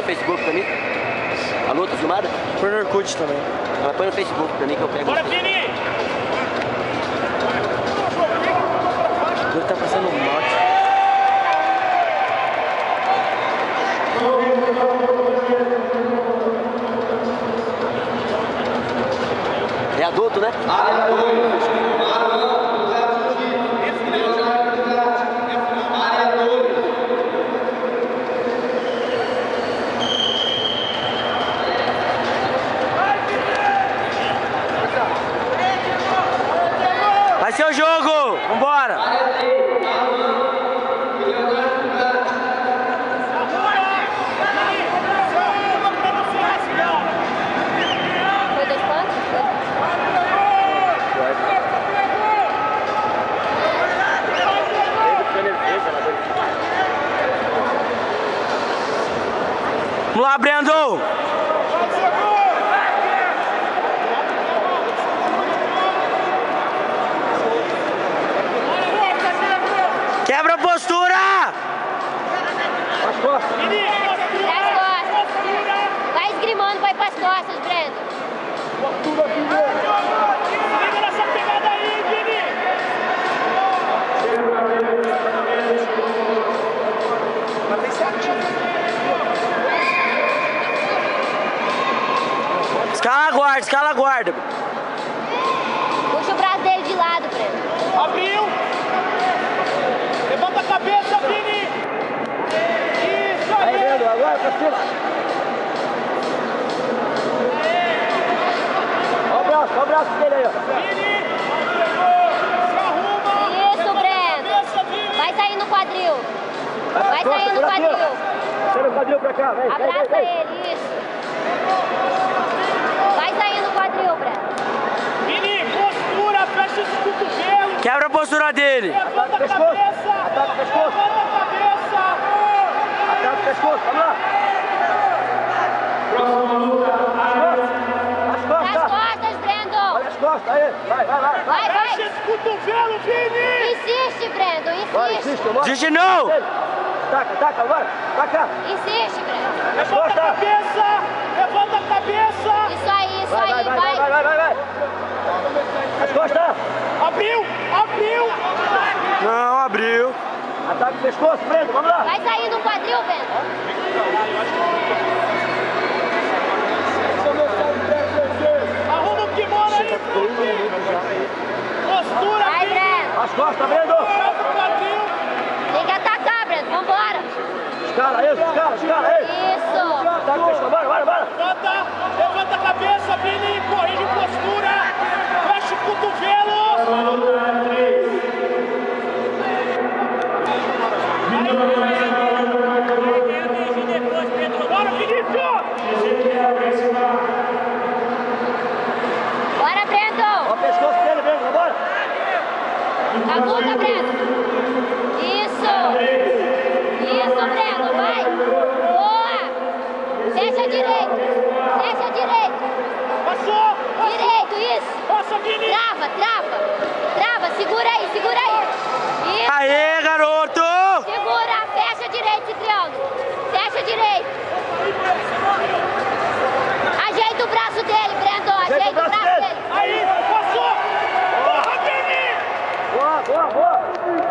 no Facebook pra mim. A luta filmada? Põe no Orkut também. Ela põe no Facebook pra mim que eu pego. Bora, Vini! Ele tá passando um mote. É adulto, né? Vai ser o jogo! Vambora! Foi 2 pontos? Vamos lá, Brendo! Quebra a postura! Pras costas. Vai esgrimando, vai pras costas, Brendo. Liga nessa pegada aí, Vini! Escala a guarda, escala a guarda. Puxa o braço dele de lado, Brendo. Abriu! Levanta a cabeça, Vini! Isso Aí, aí! Brendo, agora pra cima. Olha o braço dele aí, ó. Vini! Se arruma! Isso, Brendo. Cabeça, Vini! Vai sair no quadril. Vai sair no quadril. Tira o quadril pra cá, vem, Abraça ele, isso. Vai sair no quadril, Brendo. Vini, postura, fecha esse cotovelo! Quebra a postura dele. Levanta a cabeça! Ataca o pescoço. Levanta a cabeça! Ataca o pescoço, vamos lá. As Pras costas. costas, Brendo. Olha as costas, aí. Vai. Vai, Fecha vai. esse cotovelo, Vini! Insiste, Brendo, Vai, insiste. insiste, vamos. Desiste não! Taca, vai. Pra cá. Insiste, Brendo. Levanta a cabeça! Levanta a cabeça! Isso aí, Vai. As costas. Abriu! Não, abriu. Ataca o pescoço, Brendo, vamos lá. Vai sair no quadril, Brendo. Arruma o kimono aí, postura, Vai, Vini! Brendo. As costas, Brendo. Leva o quadril! Tem que atacar, Brendo. Vambora. Escala, isso, escala, aí. Isso. Ataca o pescoço, bora. Levanta a cabeça, Vini! Corrige postura! Fecha o cotovelo! Bora, Vinícius! Bora, Brendo. Olha o pescoço dele, Brendo, vambora. Aguda, Brendo. Isso, Brendo, vai. Boa. Fecha direito. Passou! Direito, isso. Passa, Vini! Trava. Segura aí. Isso. Aê, garoto! Segura, fecha direito esse triângulo. Fecha direito. Ajeita o braço dele, Brendo. Ajeita o braço dele. Aí, passou! Porra, Vini! Boa.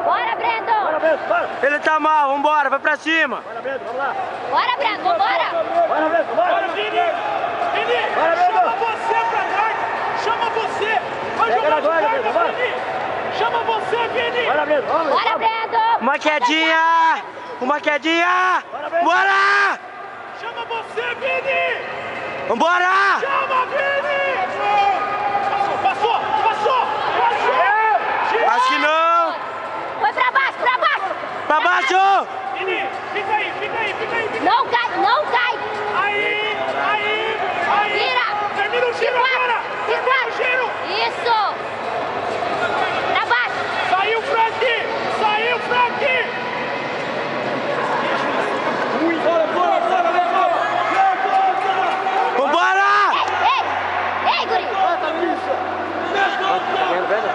Bora, Brendo. Bora, Brendo, bora. Ele tá mal, vambora, vai pra cima. Bora, Brendo, vamos lá. Bora, Brendo, vambora. Bora, Brendo, bora. Bora, Vini! Vini, Bora, Brendo. chama você pra guarda! Chama você! Vai Pega jogar na de guarda, guarda, Brendo, bora. Vini! Chama você, Vini! Bora, Brendo, vamos. Bora, Brendo. Uma quedinha! Bora! Chama você, Vini! Vambora! Chama, Vini! Passou! Acho que não! Foi pra baixo. Pra baixo! Vini, fica aí, Vini! Não cai. Aí! Vira. Termina o giro agora! Termina o giro! Isso. Pra baixo. Saiu o Frank! Vambora! Ei, guri.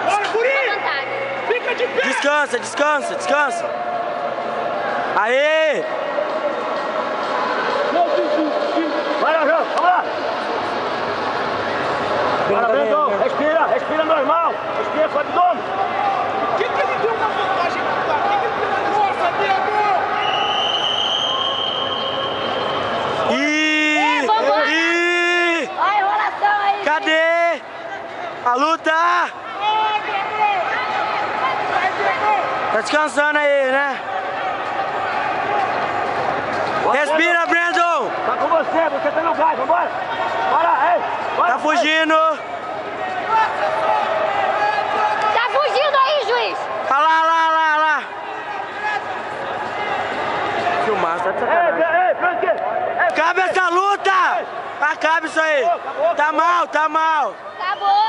Bora, guri! Vantagem. Fica de pé! Descansa! Aê! Meu Deus! normal. Esquerda com o abdômen. O que ele deu uma vantagem pra cá? O que ele deu? Nossa, Diego! Ih! vambora. Ih! Olha a enrolação aí. Cadê? A luta! Tá descansando aí, né? Respira, Brandon! Tá com você tá no gás, vambora. Bora, ei. Bora, Tá fugindo! Tá fugindo aí, juiz. Olha lá, lá, lá, lá! Filmar, tá de sacanagem. Ei, Frank. Cabe essa luta! Acabe isso aí! Tá mal, tá mal! Acabou.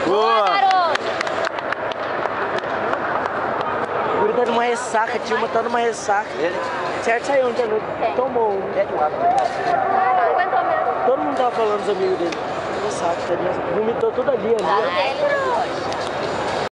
Boa, Boa! garoto. O Guri tá numa ressaca, Tilma tá numa ressaca. Certo, saiu ontem à noite. Tomou um. Não aguentou mesmo. Todo mundo tava falando, os amigos dele. Ressaca, tá ligado? Vomitou tudo ali, ali. Tá dele.